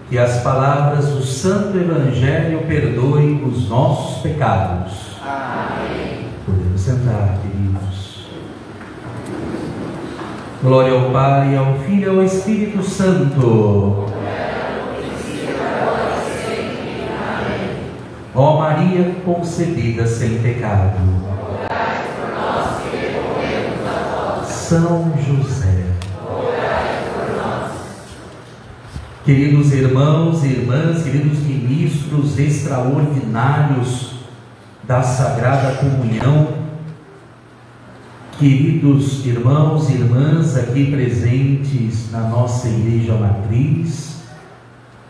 que as palavras do Santo Evangelho perdoem os nossos pecados. Amém. Podemos sentar, queridos. Glória ao Pai, ao Filho e ao Espírito Santo. Ó Maria concebida sem pecado, Orai por nós que recorremos a vós. São José. Orai por nós. Queridos irmãos e irmãs, queridos ministros extraordinários da Sagrada Comunhão, queridos irmãos e irmãs aqui presentes na nossa Igreja Matriz,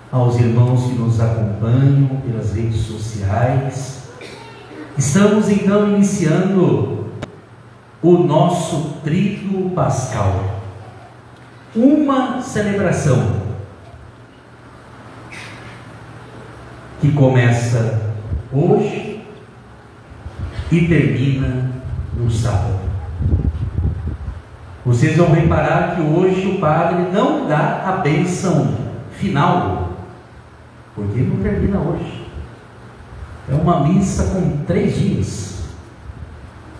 aos irmãos que nos acompanham pelas redes sociais, estamos então iniciando o nosso Tríduo Pascal, uma celebração que começa hoje e termina no sábado. Vocês vão reparar que hoje o padre não dá a bênção final, porque não termina hoje. É uma missa com 3 dias.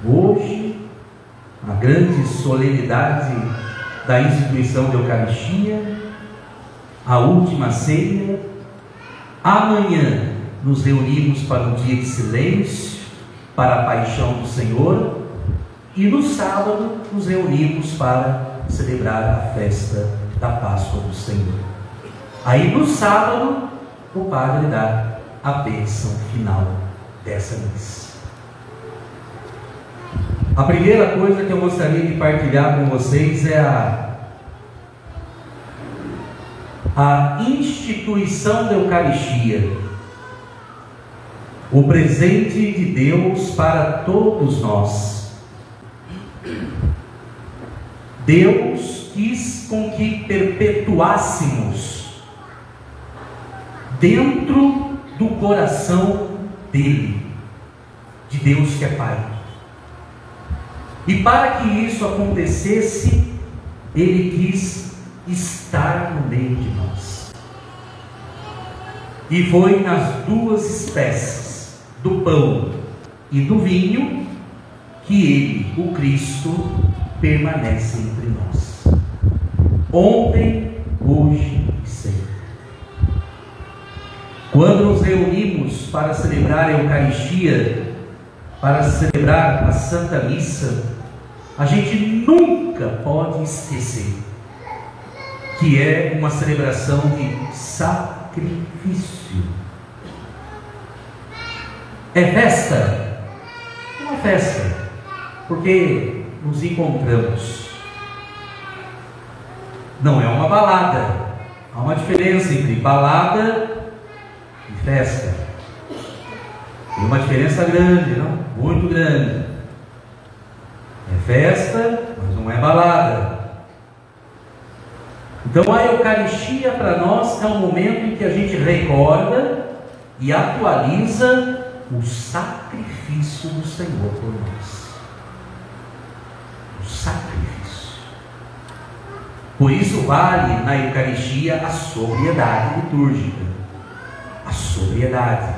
Hoje, a grande solenidade da instituição da Eucaristia, a última ceia. Amanhã nos reunimos para o dia de silêncio, para a paixão do Senhor, e no sábado nos reunimos para celebrar a festa da Páscoa do Senhor. Aí no sábado o padre dá a bênção final dessa missa. A primeira coisa que eu gostaria de partilhar com vocês é a instituição da Eucaristia, o presente de Deus para todos nós. Deus quis com que perpetuássemos dentro do coração dele, de Deus que é Pai. E para que isso acontecesse, ele quis estar no meio de nós. E foi nas 2 espécies, do pão e do vinho, que ele, o Cristo, permanece entre nós. Ontem, hoje e sempre. Quando nos reunimos para celebrar a Eucaristia, para celebrar a Santa Missa, a gente nunca pode esquecer que é uma celebração de sacrifício. É festa? Não é festa, porque nos encontramos. Não é uma balada. Há uma diferença entre balada e festa. Tem uma diferença grande, não? Muito grande. É festa, mas não é balada. Então a Eucaristia para nós é um momento em que a gente recorda e atualiza o sacrifício do Senhor por nós. O sacrifício. Por isso vale na Eucaristia a sobriedade litúrgica. A sobriedade.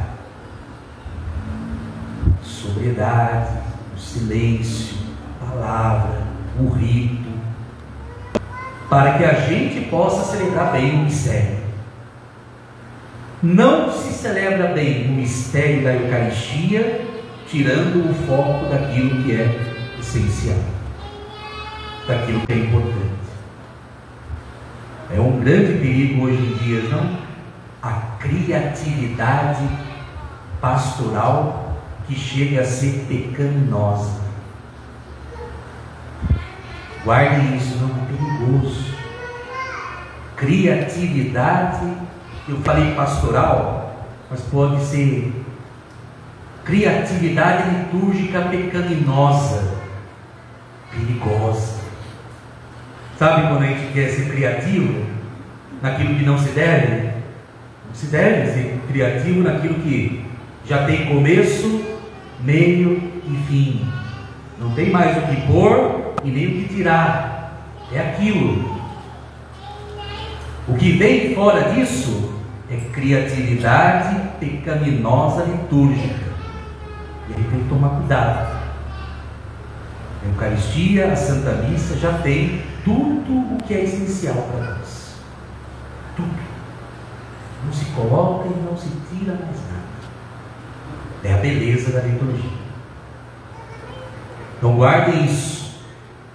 Sobriedade, o silêncio, a palavra, o rito, para que a gente possa celebrar bem o mistério. Não se celebra bem o mistério da Eucaristia tirando o foco daquilo que é essencial, daquilo que é importante. É um grande perigo hoje em dia, não? A criatividade pastoral que chega a ser pecaminosa. Guardem isso, não é perigoso. Criatividade, eu falei pastoral, mas pode ser criatividade litúrgica pecaminosa, perigosa. Sabe quando a gente quer ser criativo naquilo que não se deve? Não se deve ser criativo naquilo que já tem começo, meio e fim. Não tem mais o que pôr e nem o que tirar. É aquilo. O que vem fora disso é criatividade pecaminosa litúrgica. E aí tem que tomar cuidado. A Eucaristia, a Santa Missa já tem tudo o que é essencial para nós. Tudo. Não se coloca e não se tira mais nada. É a beleza da liturgia. Então guardem isso.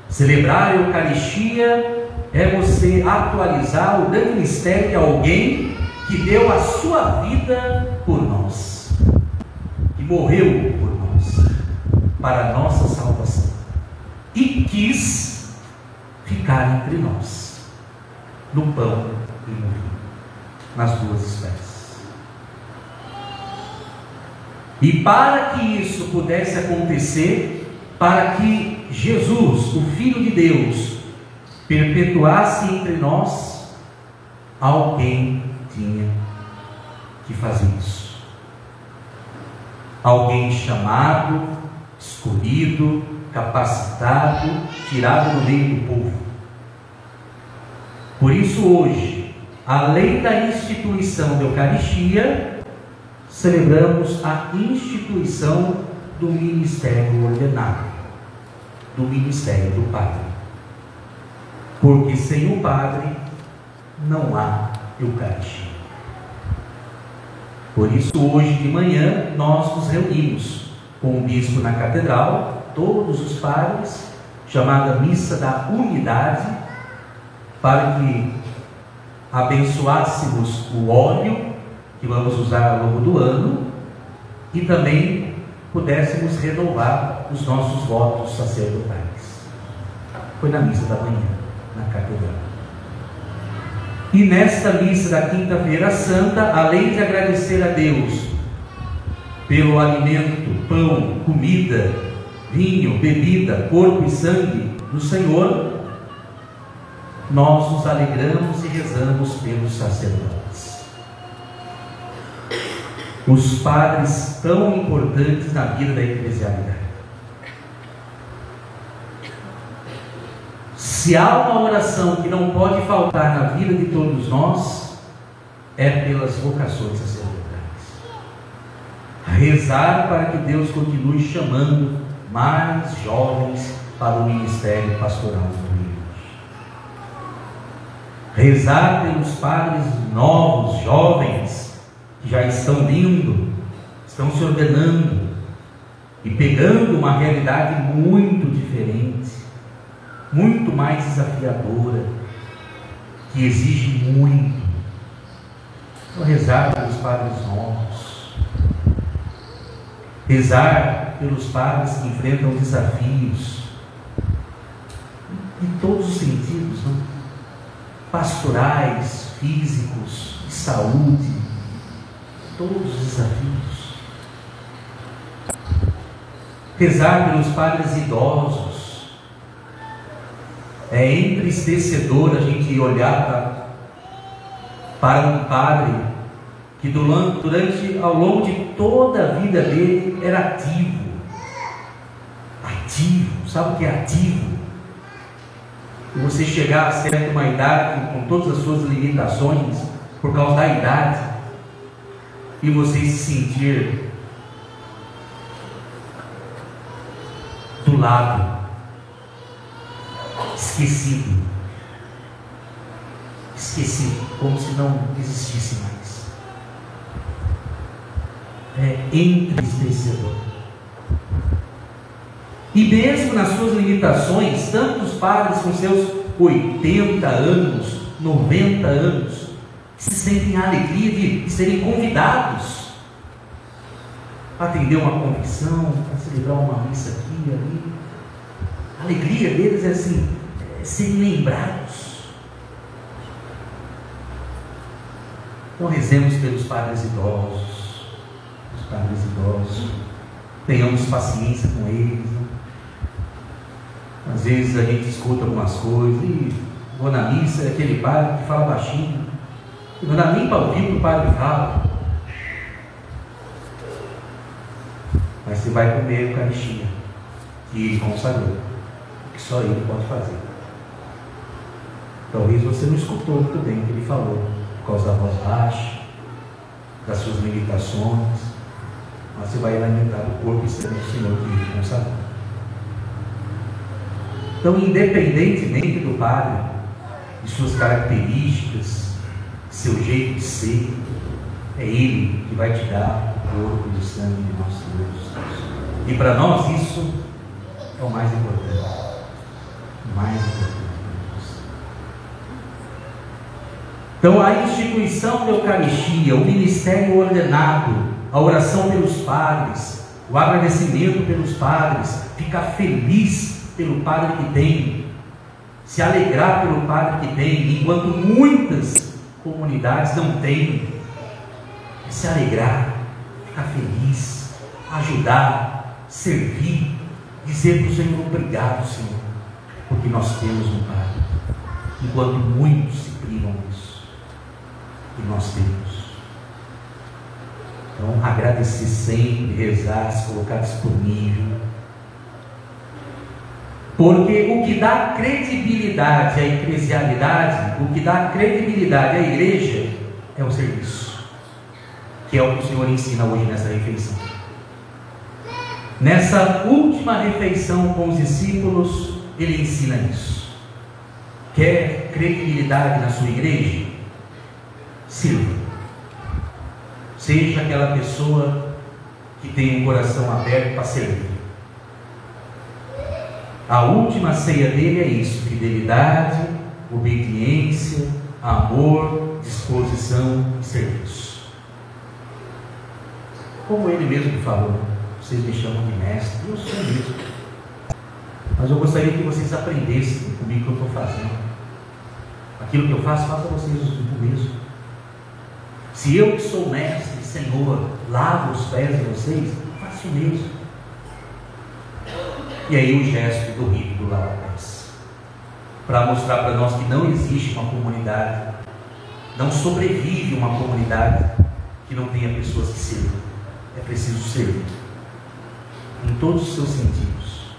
Celebrar a Eucaristia é você atualizar o grande mistério de alguém que deu a sua vida por nós, que morreu por nós, para a nossa salvação, e quis ficar entre nós, no pão e no vinho, nas duas espécies. E para que isso pudesse acontecer, para que Jesus, o Filho de Deus, perpetuasse entre nós, alguém tinha que fazer isso. Alguém chamado, escolhido, capacitado, tirado do meio do povo. Por isso hoje, além da instituição da Eucaristia, celebramos a instituição do ministério ordenado, do ministério do Padre. Porque sem o Padre não há Eucaristia. Por isso hoje de manhã nós nos reunimos com o bispo na catedral, todos os padres, chamada Missa da Unidade, para que abençoássemos o óleo que vamos usar ao longo do ano e também pudéssemos renovar os nossos votos sacerdotais. Foi na missa da manhã, na catedral. E nesta missa da Quinta-feira Santa, além de agradecer a Deus pelo alimento, pão, comida, vinho, bebida, corpo e sangue do Senhor, nós nos alegramos e rezamos pelos sacerdotes, os padres tão importantes na vida da eclesialidade. Se há uma oração que não pode faltar na vida de todos nós, é pelas vocações sacerdotais. Rezar para que Deus continue chamando mais jovens para o ministério pastoral do Rio. Rezar pelos padres novos, jovens, que já estão vindo, estão se ordenando e pegando uma realidade muito diferente, muito mais desafiadora, que exige muito. Então, rezar pelos padres novos, rezar pelos padres que enfrentam desafios em todos os sentidos, não? Pastorais, físicos, de saúde, todos os desafios. Rezar pelos padres idosos. É entristecedor a gente olhar para um padre que ao longo de toda a vida dele era ativo. Sabe o que é ativo? E você chegar a certa uma idade com todas as suas limitações por causa da idade, e você se sentir do lado, esquecido, como se não existisse mais. É entristecedor. E mesmo nas suas limitações, tantos padres com seus 80 anos, 90 anos, se sentem a alegria de serem convidados a atender uma confissão, a celebrar uma missa aqui e ali. A alegria deles é assim, serem lembrados. Então rezemos pelos padres idosos, tenhamos paciência com eles, né? Às vezes a gente escuta algumas coisas e vou na missa, é aquele padre que fala baixinho, não dá nem para ouvir o que o padre fala, mas você vai comer a Eucaristia que ele consagrou, que só ele pode fazer. Talvez você não escutou muito bem o que ele falou, por causa da voz baixa, das suas limitações, mas você vai alimentar o corpo externo do Senhor que vive com saúde. Então, independentemente do padre, de suas características, seu jeito de ser, é Ele que vai te dar o corpo e o sangue de nosso Senhor Jesus. E para nós isso é o mais importante. O mais importante. Então, a instituição da Eucaristia, o ministério ordenado, a oração pelos padres, o agradecimento pelos padres, ficar feliz pelo padre que tem, se alegrar pelo padre que tem, enquanto muitas comunidades não têm, se alegrar, ficar feliz, ajudar, servir, dizer para o Senhor: obrigado, Senhor, porque nós temos um padre, enquanto muitos se privam disso. E nós temos. Então, agradecer sempre, rezar, se colocar disponível. Porque o que dá credibilidade à eclesialidade, o que dá credibilidade à igreja, é o serviço, que é o que o Senhor ensina hoje nessa refeição. Nessa última refeição com os discípulos, Ele ensina isso. Quer credibilidade na sua igreja? Sirva. Seja aquela pessoa que tem um coração aberto para servir. A última ceia dele é isso: fidelidade, obediência, amor, disposição e serviço. Como ele mesmo falou: vocês me chamam de mestre, eu sou mesmo, mas eu gostaria que vocês aprendessem comigo o que eu estou fazendo. Aquilo que eu faço, faça vocês o mesmo. Se eu que sou mestre, Senhor, lavo os pés de vocês, faço o mesmo. E aí o gesto do rito do lava-pés, para mostrar para nós que não existe uma comunidade, não sobrevive uma comunidade que não tenha pessoas que sirvam. É preciso servir, em todos os seus sentidos.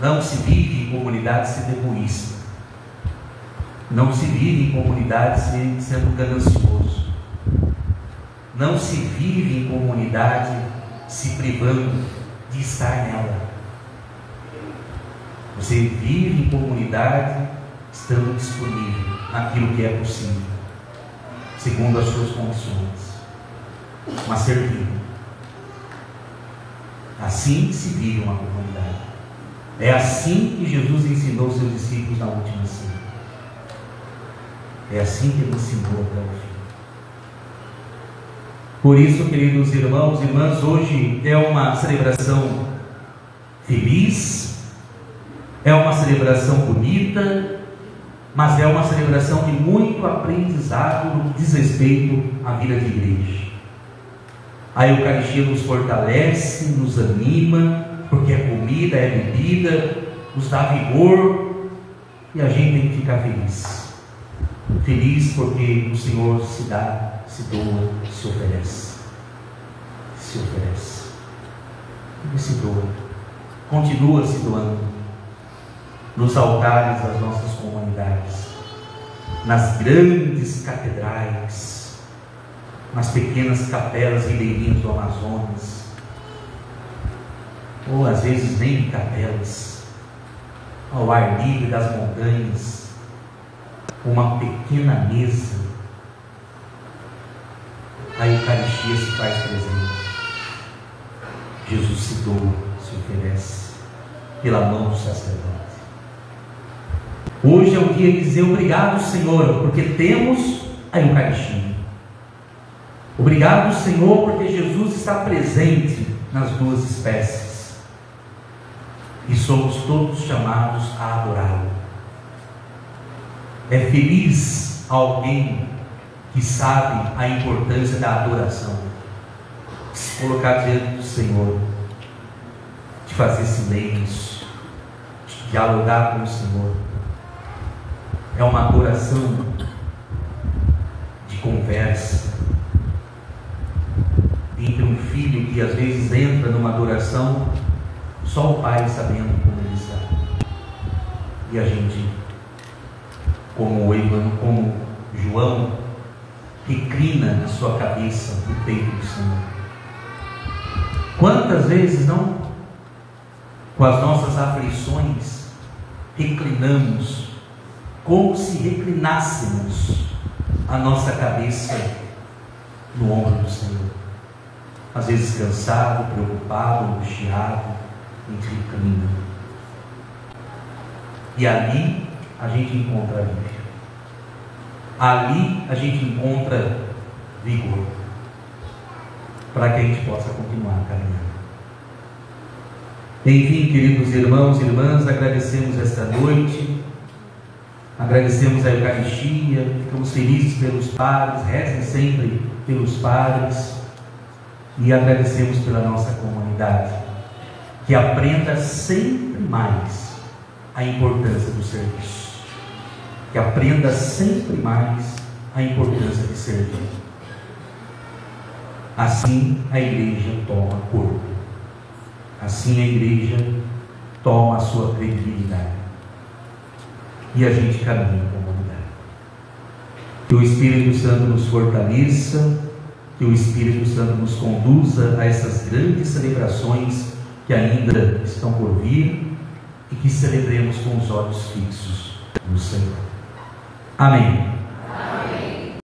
Não se vive em comunidade sendo egoísta. Não se vive em comunidade sendo ganancioso. Não se vive em comunidade se privando de estar nela. Você vive em comunidade estando disponível naquilo que é possível, segundo as suas condições, mas servindo. Assim se vive uma comunidade. É assim que Jesus ensinou seus discípulos na última ceia. É assim que Ele ensinou até o fim. Por isso, queridos irmãos e irmãs, hoje é uma celebração feliz, é uma celebração bonita, mas é uma celebração de muito aprendizado no que diz respeito à vida de igreja. A Eucaristia nos fortalece, nos anima, porque é comida, é bebida, nos dá vigor, e a gente tem que ficar feliz. Feliz porque o Senhor se dá, se doa, se oferece. Se oferece. Ele se doa. Continua se doando. Nos altares das nossas comunidades. Nas grandes catedrais. Nas pequenas capelas ribeirinhas do Amazonas. Ou às vezes nem em capelas. Ao ar livre das montanhas. Uma pequena mesa, a Eucaristia se faz presente. Jesus se doa, se oferece pela mão do sacerdote. Hoje é o dia de dizer obrigado, Senhor, porque temos a Eucaristia. Obrigado, Senhor, porque Jesus está presente nas duas espécies e somos todos chamados a adorá-lo. É feliz alguém que sabe a importância da adoração, de se colocar diante do Senhor, de fazer silêncio, de dialogar com o Senhor. É uma adoração de conversa entre um filho que às vezes entra numa adoração, só o pai sabendo como ele está, e a gente, como João, reclina na sua cabeça no peito do Senhor? Quantas vezes não, com as nossas aflições, reclinamos como se reclinássemos a nossa cabeça no ombro do Senhor? Às vezes cansado, preocupado, angustiado, a gente reclina. E ali a gente encontra alívio. Ali a gente encontra vigor, para que a gente possa continuar caminhando. Enfim, queridos irmãos e irmãs, agradecemos esta noite, agradecemos a Eucaristia, ficamos felizes pelos padres, rezem sempre pelos padres, e agradecemos pela nossa comunidade, que aprenda sempre mais a importância do serviço. Que aprenda sempre mais a importância de servir. Assim a igreja toma corpo. Assim a igreja toma a sua credibilidade. E a gente caminha em comunidade. Que o Espírito Santo nos fortaleça, que o Espírito Santo nos conduza a essas grandes celebrações que ainda estão por vir e que celebremos com os olhos fixos no Senhor. Amém.